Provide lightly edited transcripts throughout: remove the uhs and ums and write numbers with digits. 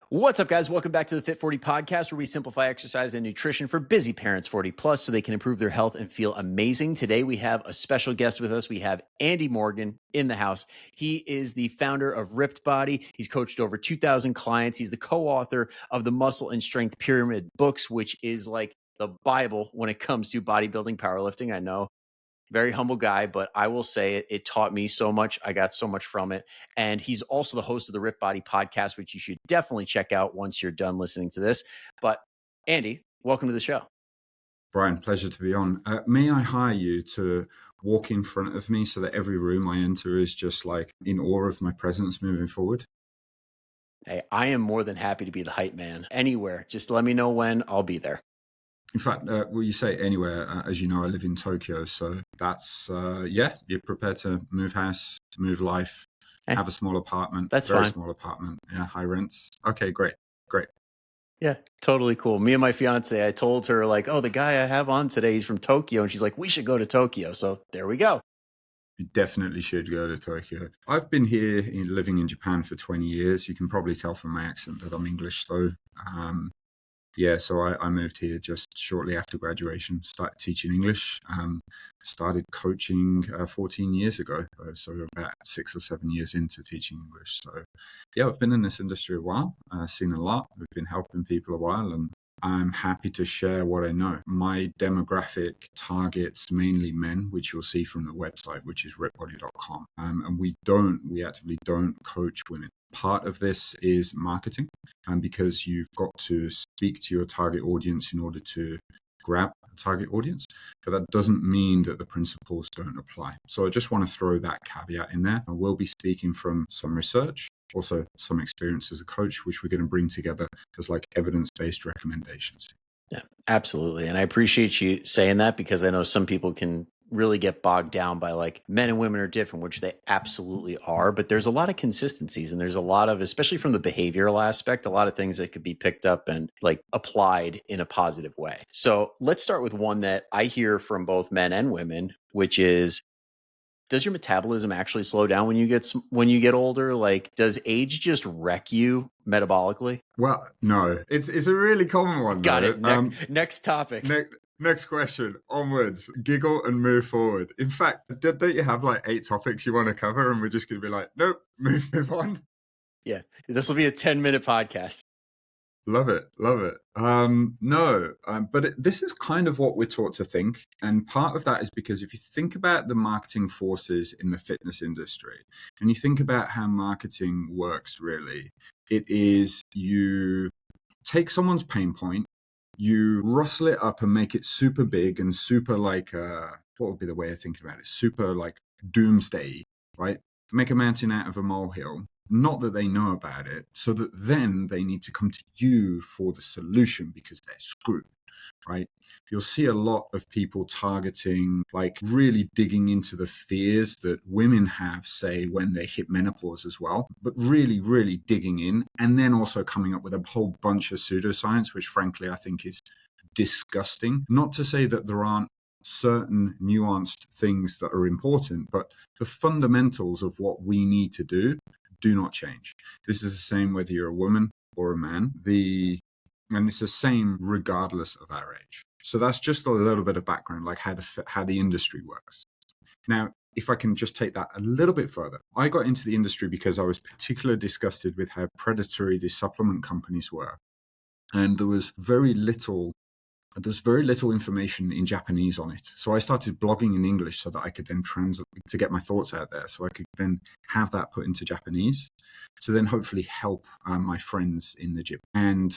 What's up, guys? Welcome back to the Fit 40 podcast, where we simplify exercise and nutrition for busy parents 40 plus so they can improve their health and feel amazing. Today, we have a special guest with us. We have Andy Morgan in the house. He is the founder of Ripped Body. He's coached over 2,000 clients. He's the co-author of the Muscle and Strength Pyramid books, which is like the Bible when it comes to bodybuilding, powerlifting. I know. Very humble guy, but I will say it taught me so much. I got so much from it. And he's also the host of the Rip Body podcast, which you should definitely check out once you're done listening to this. But Andy, welcome to the show. Brian, pleasure to be on. May I hire you to walk in front of me so that every room I enter is just like in awe of my presence moving forward? Hey, I am more than happy to be the hype man anywhere. Just let me know when. I'll be there. In fact, well, you say anywhere. As you know, I live in Tokyo. So that's, you're prepared to move house, move life, have a small apartment. That's very fine. Small apartment. Yeah, high rents. Okay, great. Yeah, totally cool. Me and my fiance, I told her like, oh, the guy I have on today, he's from Tokyo. And she's like, we should go to Tokyo. So there we go. You definitely should go to Tokyo. I've been here living in Japan for 20 years. You can probably tell from my accent that I'm English, though. So I moved here just shortly after graduation, started teaching English, started coaching 14 years ago, so about 6 or 7 years into teaching English. So yeah, I've been in this industry a while, seen a lot. We've been helping people a while, and I'm happy to share what I know. My demographic targets mainly men, which you'll see from the website, which is ripbody.com. And we actively don't coach women. Part of this is marketing, because you've got to speak to your target audience in order to grab a target audience. But that doesn't mean that the principles don't apply. So I just want to throw that caveat in there. I will be speaking from some research, also some experience as a coach, which we're going to bring together as like evidence-based recommendations. Yeah, absolutely. And I appreciate you saying that, because I know some people can really get bogged down by like men and women are different, which they absolutely are. But there's a lot of consistencies, and there's a lot of, especially from the behavioral aspect, a lot of things that could be picked up and like applied in a positive way. So let's start with one that I hear from both men and women, which is, does your metabolism actually slow down when you get older? Like, does age just wreck you metabolically? Well, no, it's a really common one. Got it. Next topic. Next question. Onwards. Giggle and move forward. In fact, don't you have like 8 topics you want to cover, and we're just going to be like, nope, move on? Yeah, this will be a 10-minute podcast. Love it. But this is kind of what we're taught to think. And part of that is because if you think about the marketing forces in the fitness industry, and you think about how marketing works, really, it is you take someone's pain point, you rustle it up and make it super big and super like, what would be the way of thinking about it? Super like doomsday, right? Make a mountain out of a molehill. Not that they know about it, so that then they need to come to you for the solution because they're screwed, right? You'll see a lot of people targeting, like really digging into the fears that women have, say, when they hit menopause as well, but really, really digging in, and then also coming up with a whole bunch of pseudoscience, which frankly I think is disgusting. Not to say that there aren't certain nuanced things that are important, but the fundamentals of what we need to do not change. This is the same whether you're a woman or a man. And it's the same regardless of our age. So that's just a little bit of background, like how the industry works. Now, if I can just take that a little bit further, I got into the industry because I was particularly disgusted with how predatory the supplement companies were. And there was very little information in Japanese on it. So I started blogging in English so that I could then translate to get my thoughts out there. So I could then have that put into Japanese to then hopefully help my friends in the gym. And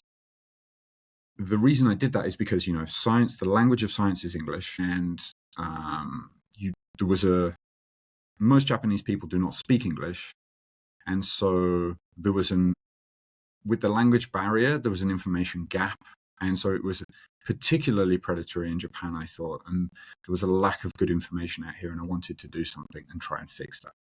the reason I did that is because, science, the language of science is English. And most Japanese people do not speak English. And so with the language barrier, there was an information gap. And so it was particularly predatory in Japan, I thought, and there was a lack of good information out here, and I wanted to do something and try and fix that.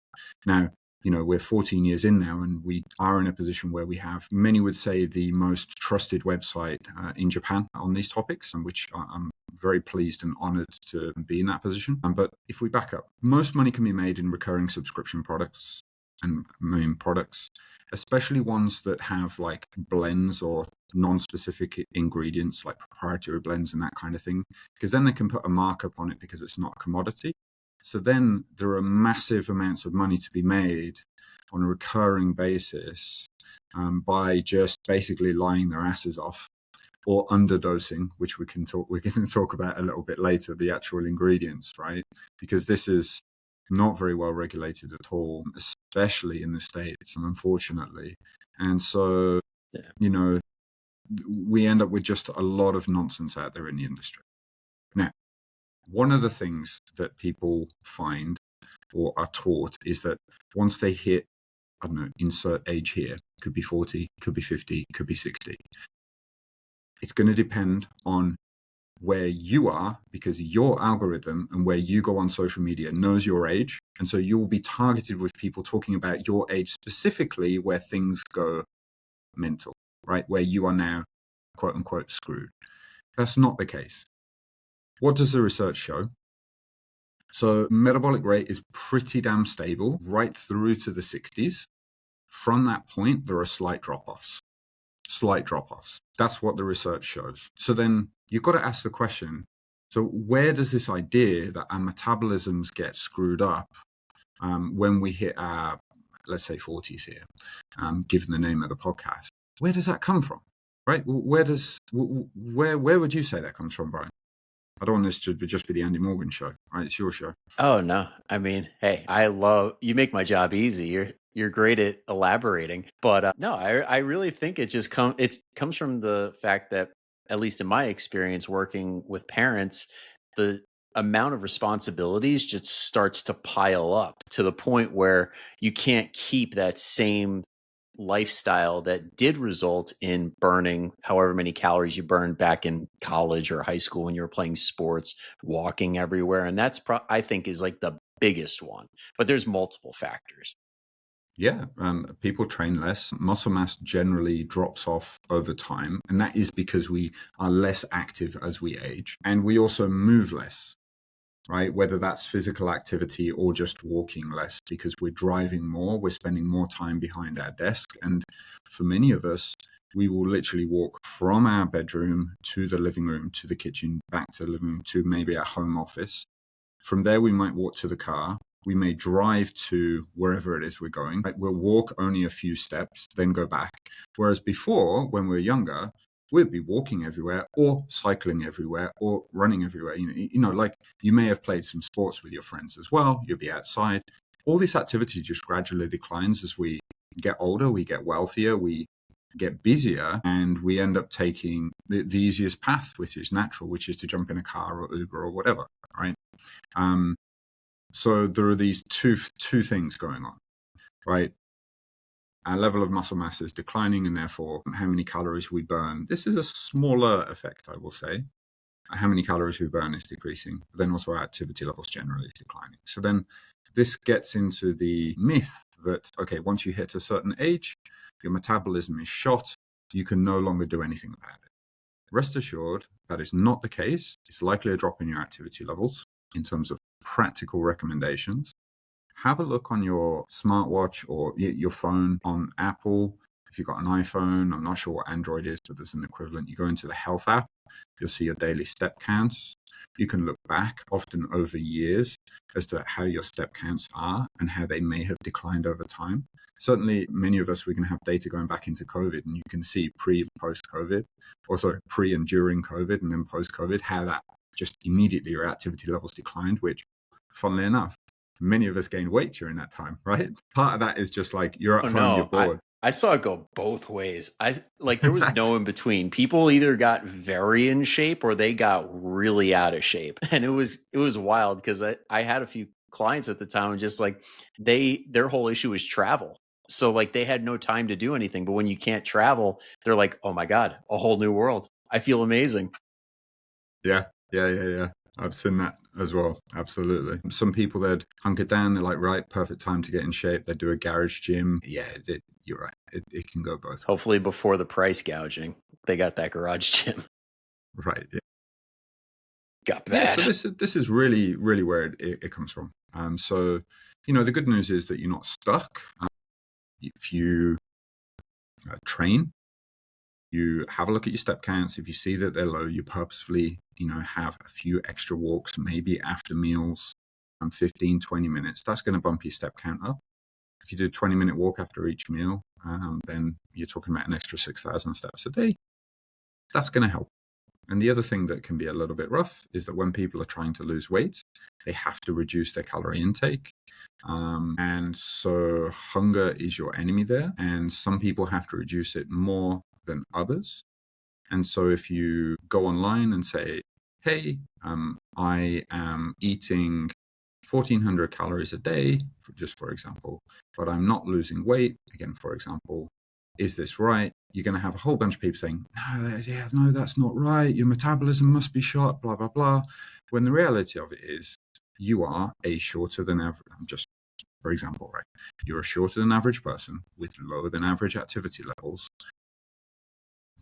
Now, we're 14 years in now, and we are in a position where we have, many would say, the most trusted website in Japan on these topics, and which I'm very pleased and honored to be in that position. But if we back up, most money can be made in recurring subscription products and main products. especially ones that have like blends or non-specific ingredients like proprietary blends and that kind of thing, because then they can put a markup on it because it's not a commodity. So then there are massive amounts of money to be made on a recurring basis by just basically lying their asses off or underdosing, which we can talk about a little bit later, the actual ingredients, right? Because this is not very well regulated at all, especially in the States, unfortunately. And so, we end up with just a lot of nonsense out there in the industry. Now, one of the things that people find or are taught is that once they hit, I don't know, insert age here, could be 40, could be 50, could be 60. It's going to depend on where you are, because your algorithm and where you go on social media knows your age. And so you will be targeted with people talking about your age specifically where things go mental, right? Where you are now, quote unquote, screwed. That's not the case. What does the research show? So metabolic rate is pretty damn stable right through to the 60s. From that point, there are slight drop-offs. That's what the research shows. So then you've got to ask the question, so where does this idea that our metabolisms get screwed up when we hit our, let's say, 40s here, given the name of the podcast, where does that come from, right? Where would you say that comes from, Brian? I don't want this to just be the Andy Morgan show, right? It's your show. Oh no. I mean, hey, you make my job easy. You're great at elaborating. But no, I really think it comes from the fact that, at least in my experience working with parents, the amount of responsibilities just starts to pile up to the point where you can't keep that same lifestyle that did result in burning however many calories you burned back in college or high school when you were playing sports, walking everywhere. And that's I think is like the biggest one, but there's multiple factors. Yeah, people train less. Muscle mass generally drops off over time, and that is because we are less active as we age, and we also move less, right? Whether that's physical activity or just walking less, because we're driving more, we're spending more time behind our desk. And for many of us, we will literally walk from our bedroom to the living room, to the kitchen, back to the living room, to maybe our home office. From there, we might walk to the car. We may drive to wherever it is we're going. Right? We'll walk only a few steps, then go back. Whereas before, when we were younger, we'd be walking everywhere or cycling everywhere or running everywhere. Like you may have played some sports with your friends as well. You'll be outside. All this activity just gradually declines as we get older, we get wealthier, we get busier, and we end up taking the easiest path, which is natural, which is to jump in a car or Uber or whatever, right? So there are these two things going on, right? Our level of muscle mass is declining, and therefore how many calories we burn. This is a smaller effect, I will say. How many calories we burn is decreasing, but then also our activity levels generally is declining. So then this gets into the myth that, okay, once you hit a certain age, your metabolism is shot, you can no longer do anything about it. Rest assured, that is not the case. It's likely a drop in your activity levels in terms of practical recommendations. Have a look on your smartwatch or your phone on Apple. If you've got an iPhone, I'm not sure what Android is, but there's an equivalent. You go into the health app, you'll see your daily step counts. You can look back often over years as to how your step counts are and how they may have declined over time. Certainly, many of us, we can have data going back into COVID, and you can see pre and post-COVID, also pre and during COVID, and then post-COVID, how that just immediately your activity levels declined, which, funnily enough, many of us gained weight during that time, right? Part of that is just like you're at home, you're bored. I saw it go both ways. There was no in between. People either got very in shape or they got really out of shape. And it was wild because I had a few clients at the time, just like their whole issue was travel. So like they had no time to do anything. But when you can't travel, they're like, oh my God, a whole new world. I feel amazing. Yeah. I've seen that as well. Absolutely. Some people, they'd hunker down. They're like, right, perfect time to get in shape. They do a garage gym. Yeah, you're right. It can go both. Hopefully before the price gouging, they got that garage gym. Right. Yeah. Got bad. Yeah, so this is really, really where it comes from. So, the good news is that you're not stuck. If you train, you have a look at your step counts. If you see that they're low, you purposefully, have a few extra walks, maybe after meals, 15, 20 minutes. That's going to bump your step count up. If you do a 20-minute walk after each meal, then you're talking about an extra 6,000 steps a day. That's going to help. And the other thing that can be a little bit rough is that when people are trying to lose weight, they have to reduce their calorie intake. And so hunger is your enemy there. And some people have to reduce it more than others. And so if you go online and say, hey, I am eating 1,400 calories a day, just for example, but I'm not losing weight, again, for example, is this right? You're going to have a whole bunch of people saying, no, that's not right. Your metabolism must be short, blah, blah, blah. When the reality of it is you are a shorter than average, just for example, right? You're a shorter than average person with lower than average activity levels.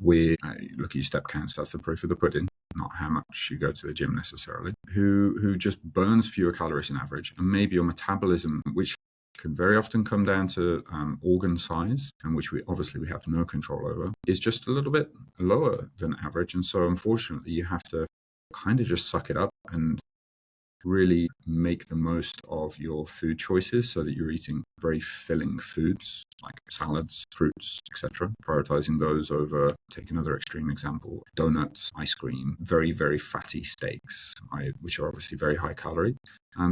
Look at your step counts, that's the proof of the pudding, not how much you go to the gym necessarily, who just burns fewer calories than average, and maybe your metabolism, which can very often come down to organ size, and which we have no control over, is just a little bit lower than average. And so unfortunately you have to kind of just suck it up and really make the most of your food choices so that you're eating very filling foods like salads, fruits, etc. Prioritizing those over, take another extreme example, donuts, ice cream, very, very fatty steaks, which are obviously very high calorie,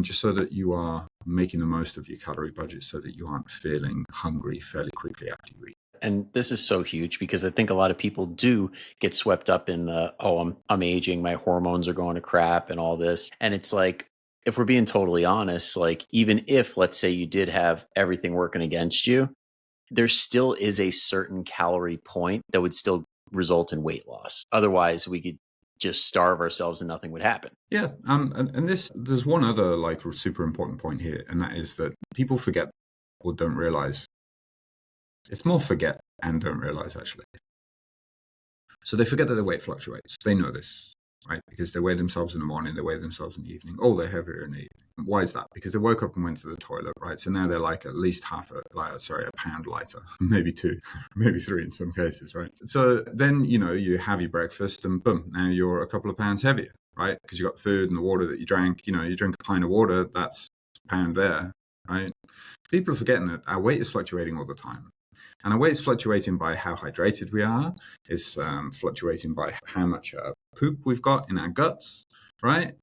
just so that you are making the most of your calorie budget so that you aren't feeling hungry fairly quickly after you eat. And this is so huge because I think a lot of people do get swept up in the, I'm aging, my hormones are going to crap and all this. And it's like, if we're being totally honest, like even if, let's say you did have everything working against you, there still is a certain calorie point that would still result in weight loss. Otherwise, we could just starve ourselves and nothing would happen. Yeah. And there's one other super important point here, and that is that people forget or don't realize. It's more forget and don't realize, actually. So they forget that their weight fluctuates. They know this, right? Because they weigh themselves in the morning, they weigh themselves in the evening. Oh, they're heavier in the evening. Why is that? Because they woke up and went to the toilet, right? So now they're like at least a pound lighter, maybe 2, maybe 3 in some cases, right? So then, you have your breakfast and boom, now you're a couple of pounds heavier, right? Because you got the food and the water that you drank. You drink a pint of water, that's a pound there, right? People are forgetting that our weight is fluctuating all the time. And our weight is fluctuating by how hydrated we are. It's fluctuating by how much poop we've got in our guts, right?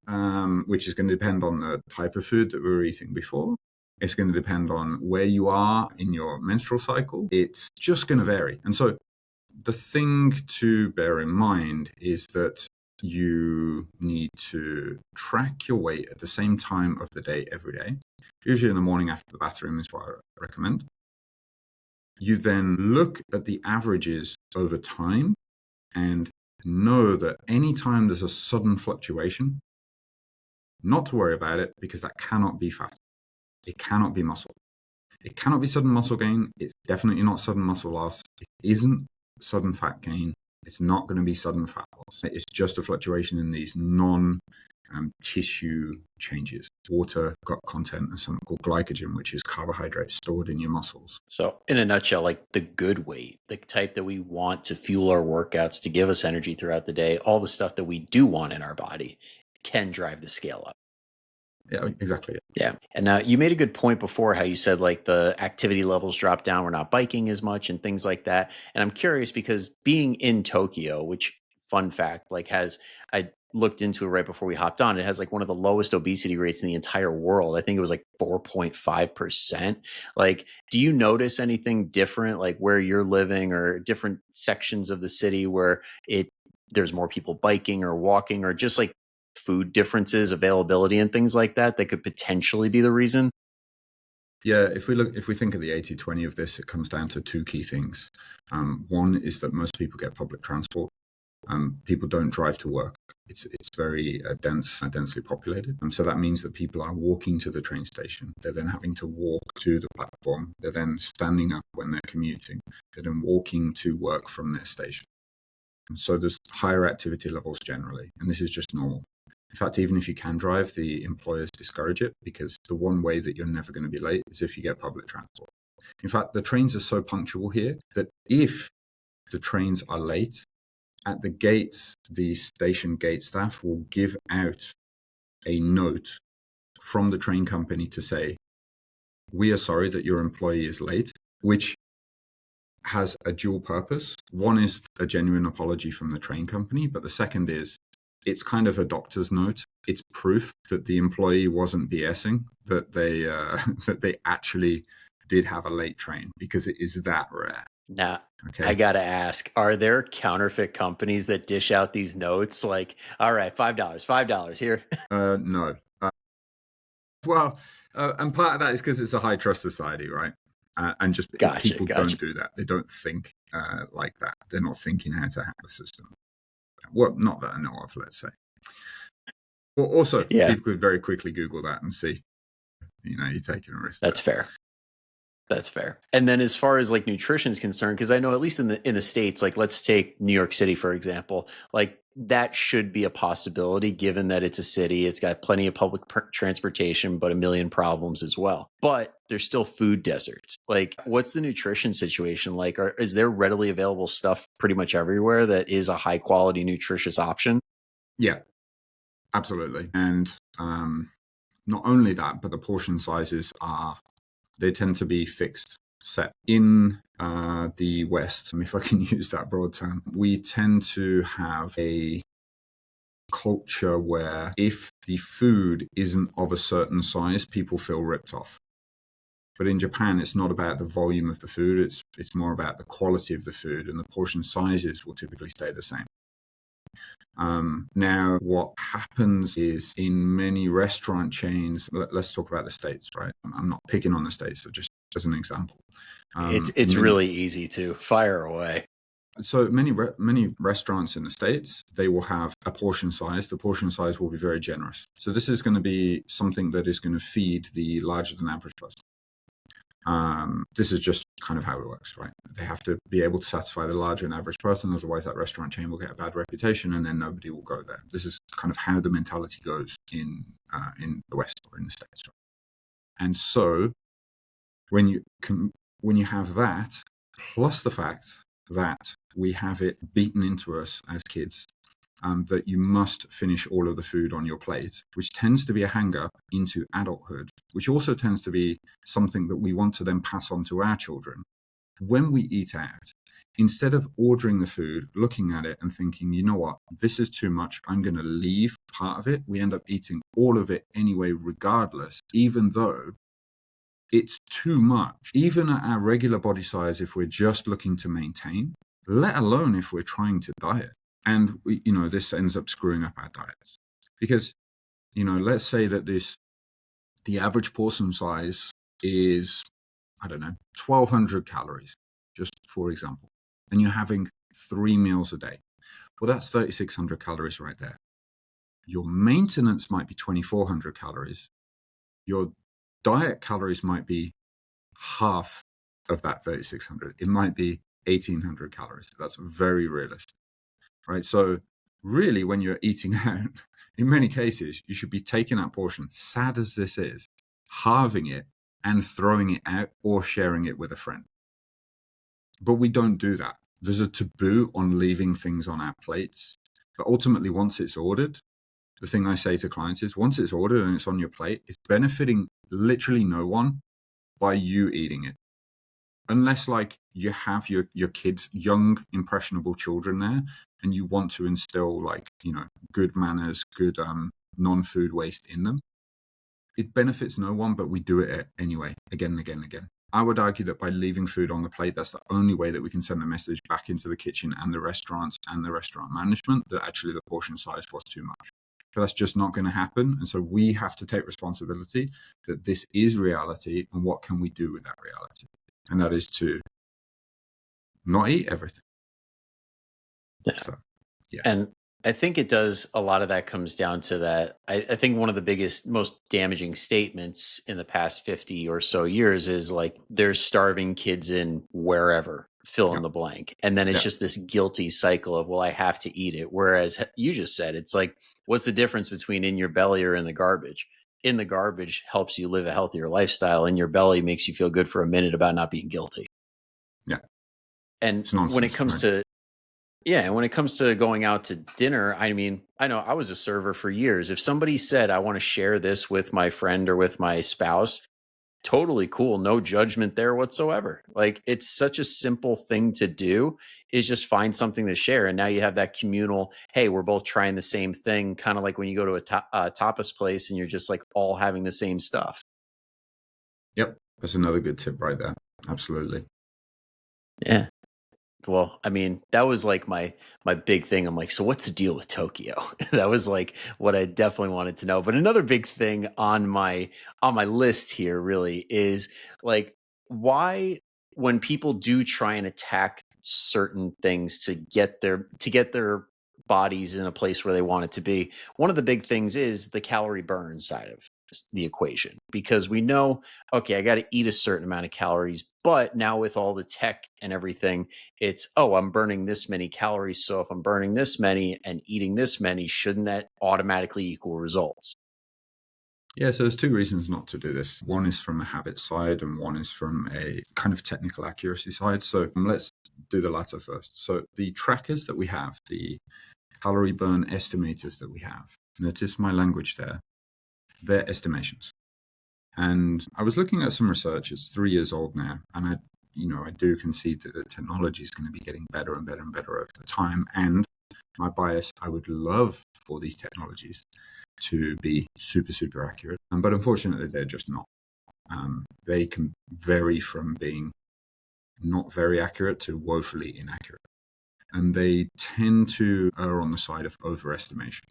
Which is going to depend on the type of food that we were eating before. It's going to depend on where you are in your menstrual cycle. It's just going to vary. And so the thing to bear in mind is that you need to track your weight at the same time of the day every day. Usually in the morning after the bathroom is what I recommend. You then look at the averages over time and know that anytime there's a sudden fluctuation, not to worry about it, because that cannot be fat. It cannot be muscle. It cannot be sudden muscle gain. It's definitely not sudden muscle loss. It isn't sudden fat gain. It's not going to be sudden fat loss. It's just a fluctuation in these tissue changes, water, gut content, and something called glycogen, which is carbohydrates stored in your muscles. So in a nutshell, like the good weight, the type that we want to fuel our workouts, to give us energy throughout the day, all the stuff that we do want in our body can drive the scale up. Yeah, exactly. Yeah. And now you made a good point before, how you said like the activity levels drop down. We're not biking as much and things like that. And I'm curious because being in Tokyo, which, fun fact, I looked into it right before we hopped on. It has like one of the lowest obesity rates in the entire world. I think it was like 4.5%. Like, do you notice anything different, like where you're living or different sections of the city where there's more people biking or walking, or just like food differences, availability, and things like that could potentially be the reason? Yeah, if we think of the 80-20 of this, it comes down to 2 key things. One is that most people get public transport. People don't drive to work. It's very densely populated. So that means that people are walking to the train station. They're then having to walk to the platform. They're then standing up when they're commuting. They're then walking to work from their station. And so there's higher activity levels generally, and this is just normal. In fact, even if you can drive, the employers discourage it, because the one way that you're never going to be late is if you get public transport. In fact, the trains are so punctual here that if the trains are late, at the gates, the station gate staff will give out a note from the train company to say, we are sorry that your employee is late, which has a dual purpose. One is a genuine apology from the train company, but the second is it's kind of a doctor's note. It's proof that the employee wasn't BSing, that they that they actually did have a late train, because it is that rare. Now, Okay. I gotta ask, are there counterfeit companies that dish out these notes like, all right, $5 here? No. Well, and part of that is because it's a high trust society, right? And just Gotcha. people don't do that. They don't think like that. They're not thinking how to hack the system. Well, not that I know of, let's say. Well, also, Yeah, people could very quickly Google that and see, you're taking a risk that's fair. That's fair. And then as far as like nutrition is concerned, because I know at least in the States, like let's take New York City, for example, like that should be a possibility given that it's a city. It's got plenty of public transportation, but a million problems as well. But there's still food deserts. Like what's the nutrition situation like? Is there readily available stuff pretty much everywhere that is a high quality nutritious option? Yeah, absolutely. And not only that, but the portion sizes they tend to be fixed, set. In the West, if I can use that broad term, we tend to have a culture where if the food isn't of a certain size, people feel ripped off. But in Japan, it's not about the volume of the food, it's more about the quality of the food, and the portion sizes will typically stay the same. Now, what happens is in many restaurant chains, let's talk about the States, right? I'm not picking on the States, so just as an example. It's really easy to fire away. So many restaurants in the States, they will have a portion size. The portion size will be very generous. So this is going to be something that is going to feed the larger than average person. This is just kind of how it works, right? They have to be able to satisfy the larger than average person, otherwise that restaurant chain will get a bad reputation and then nobody will go there. This is kind of how the mentality goes in the West or in the States. Right? And so when you have that, plus the fact that we have it beaten into us as kids, that you must finish all of the food on your plate, which tends to be a hang-up into adulthood, which also tends to be something that we want to then pass on to our children. When we eat out, instead of ordering the food, looking at it and thinking, you know what, this is too much, I'm going to leave part of it, we end up eating all of it anyway, regardless, even though it's too much, even at our regular body size, if we're just looking to maintain, let alone if we're trying to diet. And this ends up screwing up our diets, because let's say that the average portion size is, I don't know, 1,200 calories, just for example, and you're having 3 meals a day. Well, that's 3,600 calories right there. Your maintenance might be 2,400 calories. Your diet calories might be half of that 3,600. It might be 1,800 calories. That's very realistic. Right. So really, when you're eating out, in many cases, you should be taking that portion, sad as this is, halving it and throwing it out or sharing it with a friend. But we don't do that. There's a taboo on leaving things on our plates. But ultimately, once it's ordered, the thing I say to clients is once it's ordered and it's on your plate, it's benefiting literally no one by you eating it. Unless like you have your kids, young, impressionable children there, and you want to instill like, good manners, good non-food waste in them. It benefits no one, but we do it anyway, again and again and again. I would argue that by leaving food on the plate, that's the only way that we can send the message back into the kitchen and the restaurants and the restaurant management that actually the portion size was too much. But that's just not going to happen. And so we have to take responsibility that this is reality, and what can we do with that reality? And that is to not eat everything. Yeah. So, yeah. And I think it does. A lot of that comes down to that. I think one of the biggest, most damaging statements in the past 50 or so years is like, there's starving kids in wherever, fill in the blank. And then it's just this guilty cycle of, well, I have to eat it. Whereas you just said, it's like, what's the difference between in your belly or in the garbage? in the garbage helps you live a healthier lifestyle, and your belly makes you feel good for a minute about not being guilty. Yeah. And It's nonsense, when it comes right? to yeah, when it comes to going out to dinner, I mean, I know I was a server for years. If somebody said I want to share this with my friend or with my spouse, totally cool, no judgment there whatsoever. Like, it's such a simple thing to do, is just find something to share, and now you have that communal, hey, we're both trying the same thing, kind of like when you go to a tapas place and you're just like all having the same stuff. Yep. That's another good tip right there. Absolutely. Yeah. Well, I mean, that was like my big thing. I'm like, so what's the deal with Tokyo? That was like what I definitely wanted to know. But another big thing on my list here really is like, why, when people do try and attack certain things to get their bodies in a place where they want it to be, one of the big things is the calorie burn side of the equation, because we know, okay, I got to eat a certain amount of calories, but now with all the tech and everything, it's, oh, I'm burning this many calories, so if I'm burning this many and eating this many, shouldn't that automatically equal results? Yeah, so there's two reasons not to do this. One is from a habit side, and one is from a kind of technical accuracy side. So let's do the latter first. So the trackers that we have, the calorie burn estimators that we have, notice my language there, they're estimations. And I was looking at some research, it's 3 years old now, and I do concede that the technology is going to be getting better and better and better over the time. And my bias, I would love for these technologies to be super, super accurate. But unfortunately, they're just not. They can vary from being not very accurate to woefully inaccurate. And they tend to err on the side of overestimation.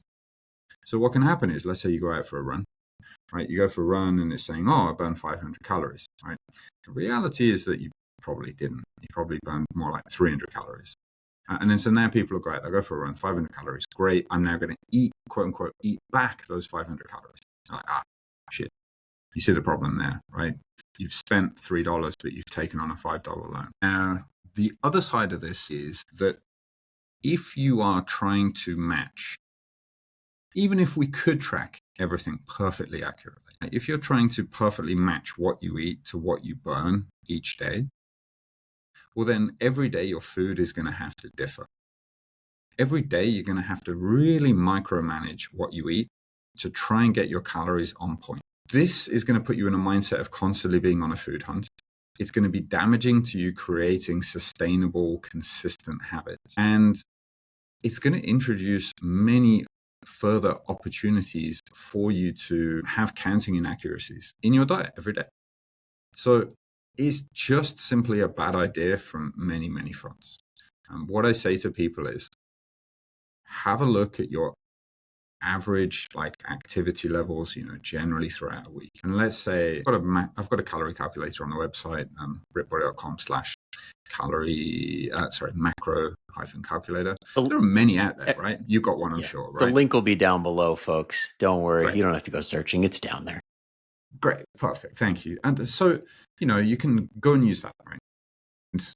So what can happen is, let's say you go out for a run, right? You go for a run and it's saying, oh, I burned 500 calories, right? The reality is that you probably didn't. You probably burned more like 300 calories. And then so now people are great. I go for a run, 500 calories. Great. I'm now going to eat, quote unquote, eat back those 500 calories. You're like, shit. You see the problem there, right? You've spent $3, but you've taken on a $5 loan. Now, the other side of this is that if you are trying to match, even if we could track everything perfectly accurately, if you're trying to perfectly match what you eat to what you burn each day, well, then every day your food is going to have to differ. Every day you're going to have to really micromanage what you eat to try and get your calories on point. This is going to put you in a mindset of constantly being on a food hunt. It's going to be damaging to you creating sustainable, consistent habits. And it's going to introduce many further opportunities for you to have counting inaccuracies in your diet every day. So it's just simply a bad idea from many, many fronts. What I say to people is, have a look at your average activity levels, generally throughout a week. And let's say I've got a calorie calculator on the website, macro calculator. There are many out there, right? You've got one, I'm sure, right? The link will be down below, folks. Don't worry. Great. You don't have to go searching. It's down there. Great. Perfect. Thank you. And so, you can go and use that, right? And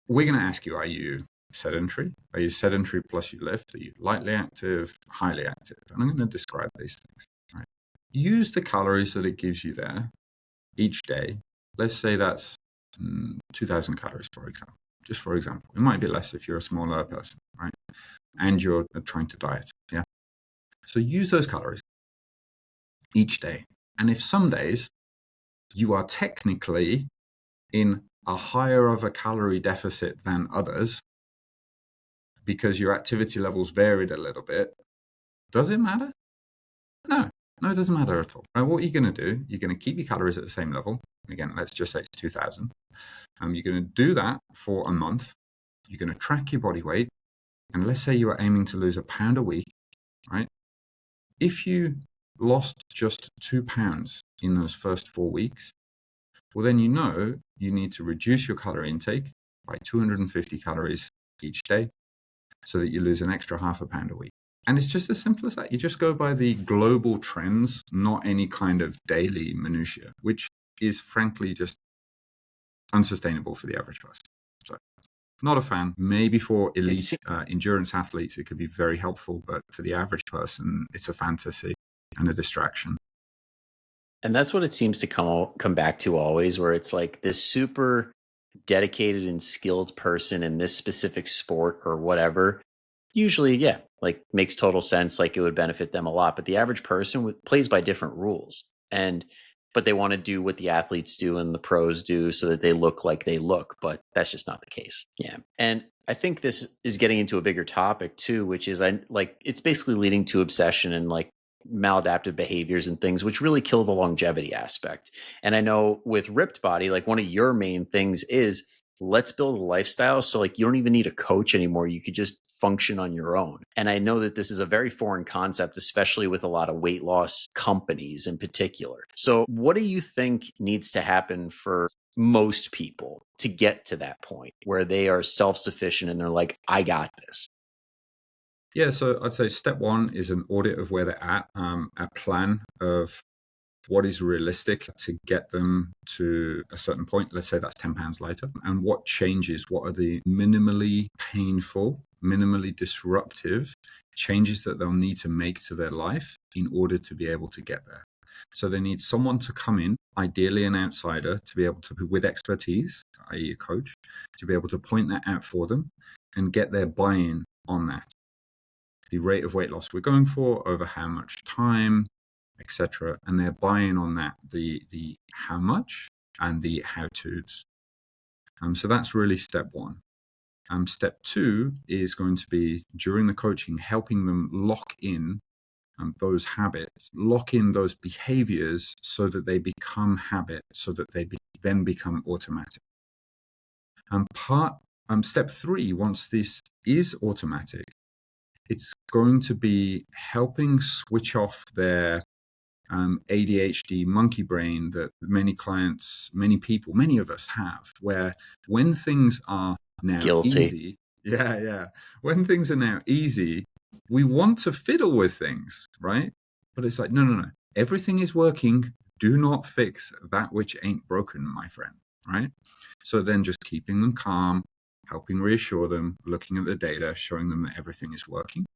we're going to ask you, are you sedentary? Are you sedentary plus you lift? Are you lightly active, highly active? And I'm going to describe these things, right? Use the calories that it gives you there each day. Let's say that's 2,000 calories, for example. Just for example. It might be less if you're a smaller person, right? And you're trying to diet, yeah? So use those calories each day. And if some days you are technically in a higher of a calorie deficit than others because your activity levels varied a little bit, does it matter? No, it doesn't matter at all. Right, what you're going to do, you're going to keep your calories at the same level. Again, let's just say it's 2,000. You're going to do that for a month. You're going to track your body weight. And let's say you are aiming to lose a pound a week, right? If you lost just 2 pounds in those first 4 weeks, well, then you need to reduce your calorie intake by 250 calories each day so that you lose an extra half a pound a week. And it's just as simple as that. You just go by the global trends, not any kind of daily minutiae, which is frankly just unsustainable for the average person. So not a fan. Maybe for elite endurance athletes, it could be very helpful, but for the average person, it's a fantasy. and a distraction. And that's what it seems to come back to always, where it's like this super dedicated and skilled person in this specific sport or whatever. Usually, yeah, like makes total sense. Like it would benefit them a lot. But the average person plays by different rules, and but they want to do what the athletes do and the pros do so that they look like they look. But that's just not the case. Yeah, and I think this is getting into a bigger topic too, which is I like it's basically leading to obsession and like maladaptive behaviors and things which really kill the longevity aspect. And I know with Ripped Body, like one of your main things is let's build a lifestyle so like you don't even need a coach anymore, you could just function on your own. And I know that this is a very foreign concept, especially with a lot of weight loss companies in particular. So what do you think needs to happen for most people to get to that point where they are self-sufficient and they're like, I got this? Yeah, so I'd say step one is an audit of where they're at, a plan of what is realistic to get them to a certain point. Let's say that's 10 pounds lighter. And what changes, what are the minimally painful, minimally disruptive changes that they'll need to make to their life in order to be able to get there. So they need someone to come in, ideally an outsider, to be able to, with expertise, i.e. a coach, to be able to point that out for them and get their buy-in on that. The rate of weight loss we're going for, over how much time, etc. And they're buying on that, the how much and the how-tos. So that's really step one. Step two is going to be during the coaching, helping them lock in those habits, lock in those behaviors so that they become habit, so that they then become automatic. Step three, once this is automatic, it's going to be helping switch off their ADHD monkey brain that many clients, many people, many of us have, where when things are now Guilty. easy, when things are now easy, we want to fiddle with things, right? But it's like, no. Everything is working. Do not fix that which ain't broken, my friend, right? So then just keeping them calm, helping reassure them, looking at the data, showing them that everything is working.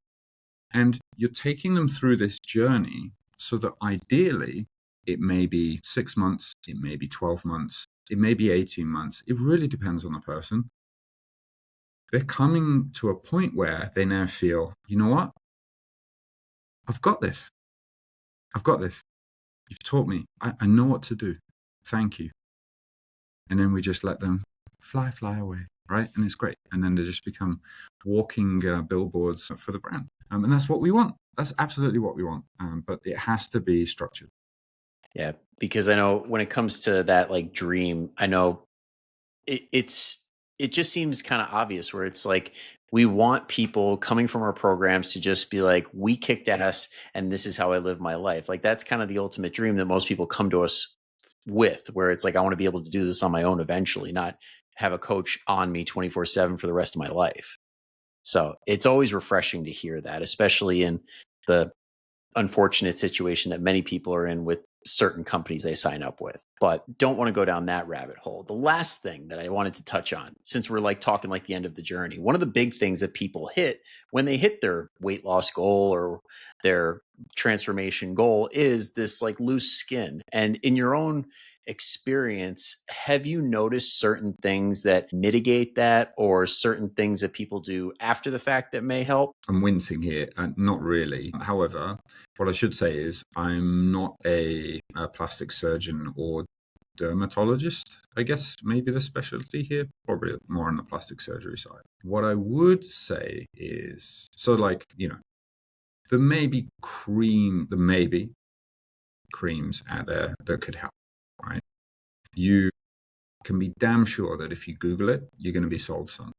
And you're taking them through this journey so that ideally it may be 6 months, it may be 12 months, it may be 18 months. It really depends on the person. They're coming to a point where they now feel, you know what? I've got this. You've taught me. I know what to do. Thank you. And then we just let them fly away, right? And it's great. And then they just become walking billboards for the brand. And that's what we want. That's absolutely what we want. But it has to be structured. Yeah, because I know when it comes to that like dream, I know it just seems kind of obvious where it's like we want people coming from our programs to just be like, we kicked ass and this is how I live my life. Like that's kind of the ultimate dream that most people come to us with, where it's like, I want to be able to do this on my own eventually, not have a coach on me 24/7 for the rest of my life. So it's always refreshing to hear that, especially in the unfortunate situation that many people are in with certain companies they sign up with, but don't want to go down that rabbit hole. The last thing that I wanted to touch on, since we're like talking like the end of the journey, one of the big things that people hit when they hit their weight loss goal or their transformation goal is this like loose skin. And in your own experience, have you noticed certain things that mitigate that or certain things that people do after the fact that may help? I'm wincing here. Not really. However, what I should say is I'm not a plastic surgeon or dermatologist. I guess maybe the specialty here, probably more on the plastic surgery side. What I would say is, so like, there may be creams out there that could help, right? You can be damn sure that if you Google it, you're going to be sold some,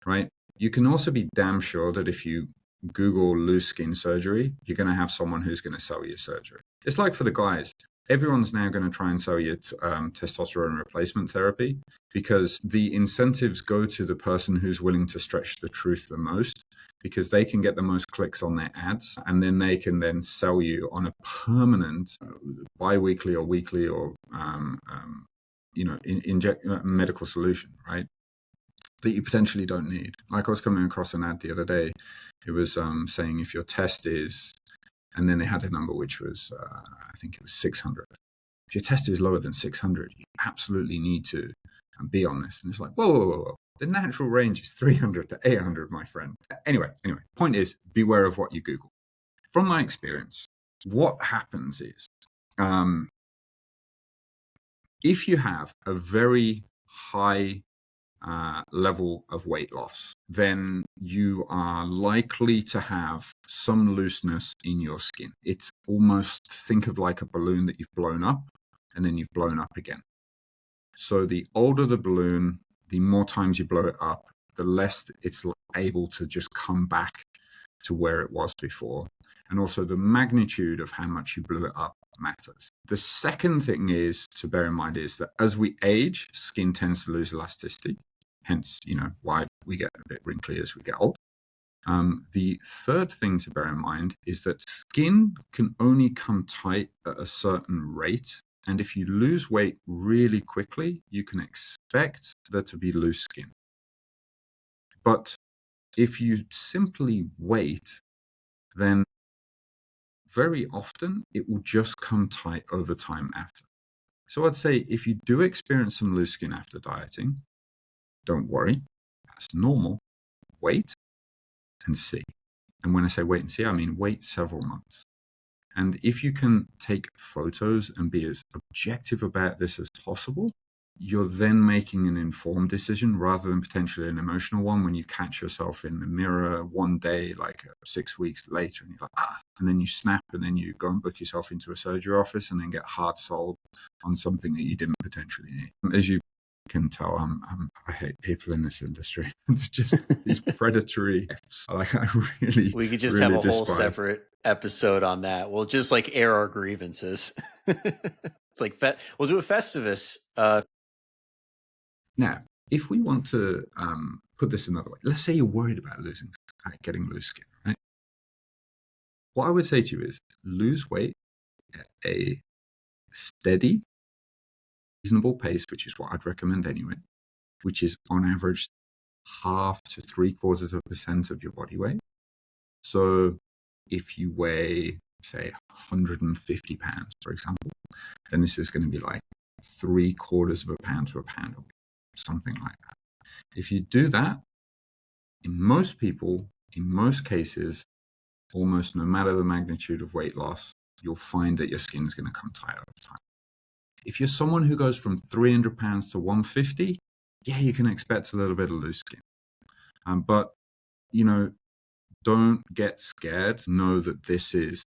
right? You can also be damn sure that if you Google loose skin surgery, you're going to have someone who's going to sell you surgery. It's like for the guys, everyone's now going to try and sell you testosterone replacement therapy because the incentives go to the person who's willing to stretch the truth the most, because they can get the most clicks on their ads, and then they can then sell you on a permanent bi-weekly or weekly or inject medical solution, right? That you potentially don't need. Like I was coming across an ad the other day. It was saying if your test is And then they had a number which was, I think it was 600. If your test is lower than 600, you absolutely need to be on this. And it's like, whoa, whoa, whoa, whoa. The natural range is 300 to 800, my friend. Anyway, point is, beware of what you Google. From my experience, what happens is, if you have a very high level of weight loss, then you are likely to have some looseness in your skin. It's almost, think of like a balloon that you've blown up and then you've blown up again. So the older the balloon, the more times you blow it up, the less it's able to just come back to where it was before. And also the magnitude of how much you blew it up matters. The second thing is to bear in mind is that as we age, skin tends to lose elasticity. Hence, why we get a bit wrinkly as we get old. The third thing to bear in mind is that skin can only come tight at a certain rate. And if you lose weight really quickly, you can expect there to be loose skin. But if you simply wait, then very often it will just come tight over time after. So I'd say if you do experience some loose skin after dieting, don't worry, that's normal. Wait and see. And when I say wait and see, I mean wait several months. And if you can take photos and be as objective about this as possible, you're then making an informed decision rather than potentially an emotional one when you catch yourself in the mirror one day, like 6 weeks later, and you're like, and then you snap and then you go and book yourself into a surgery office and then get hard sold on something that you didn't potentially need. As you can tell, I hate people in this industry. It's just these predatory Fs. Like, I really, we could just really have a whole despise. separate episode on that. We'll just like air our grievances. It's like we'll do a Festivus. Now, if we want to put this another way, let's say you're worried about getting loose skin, right? What I would say to you is lose weight at a steady, reasonable pace, which is what I'd recommend anyway, which is on average 0.5 to 0.75% of your body weight. So if you weigh, say, 150 pounds, for example, then this is going to be like 0.75 pounds to a pound, something like that. If you do that, in most people, in most cases, almost no matter the magnitude of weight loss, you'll find that your skin is going to come tight over time. If you're someone who goes from 300 pounds to 150, yeah, you can expect a little bit of loose skin. But, don't get scared. Know that this is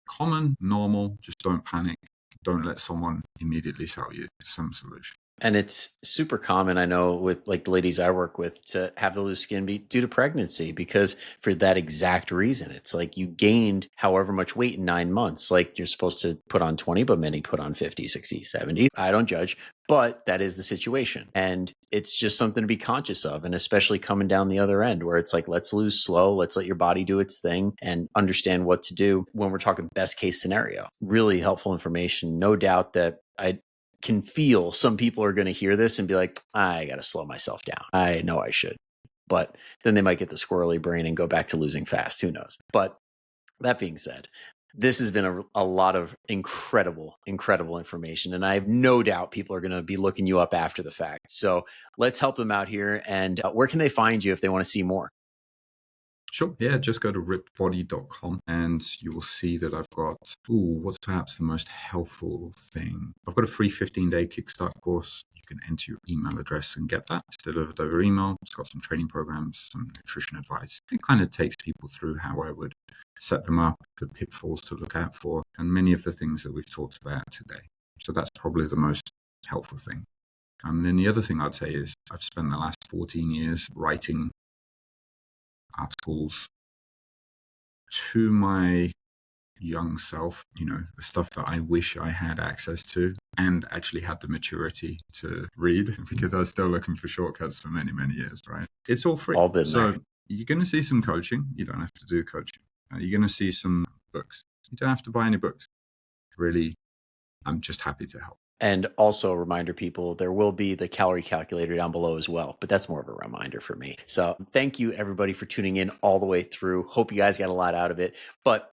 common, normal. Just don't panic. Don't let someone immediately sell you some solution. And it's super common, I know, with like the ladies I work with to have the loose skin be due to pregnancy, because for that exact reason, it's like you gained however much weight in 9 months. Like you're supposed to put on 20, but many put on 50, 60, 70. I don't judge, but that is the situation. And it's just something to be conscious of. And especially coming down the other end where it's like, let's lose slow, let's let your body do its thing and understand what to do when we're talking best case scenario. Really helpful information. No doubt that I can feel some people are going to hear this and be like, I got to slow myself down. I know I should. But then they might get the squirrely brain and go back to losing fast. Who knows? But that being said, this has been a lot of incredible information. And I have no doubt people are going to be looking you up after the fact. So let's help them out here. And where can they find you if they want to see more? Sure. Yeah, just go to rippedbody.com and you will see that I've got, what's perhaps the most helpful thing? I've got a free 15-day Kickstart course. You can enter your email address and get that. It's delivered over email. It's got some training programs, some nutrition advice. It kind of takes people through how I would set them up, the pitfalls to look out for, and many of the things that we've talked about today. So that's probably the most helpful thing. And then the other thing I'd say is I've spent the last 14 years writing articles to my young self, the stuff that I wish I had access to and actually had the maturity to read, because I was still looking for shortcuts for many, many years, right? It's all free. All been so there. You're going to see some coaching. You don't have to do coaching. You're going to see some books. You don't have to buy any books. Really, I'm just happy to help. And also a reminder, people, there will be the calorie calculator down below as well, but that's more of a reminder for me. So thank you everybody for tuning in all the way through. Hope you guys got a lot out of it. But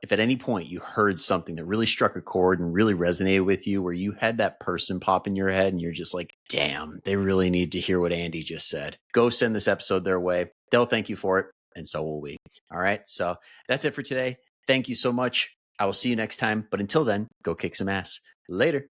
if at any point you heard something that really struck a chord and really resonated with you, where you had that person pop in your head and you're just like, damn, they really need to hear what Andy just said, go send this episode their way. They'll thank you for it. And so will we. All right. So that's it for today. Thank you so much. I will see you next time. But until then, go kick some ass. Later.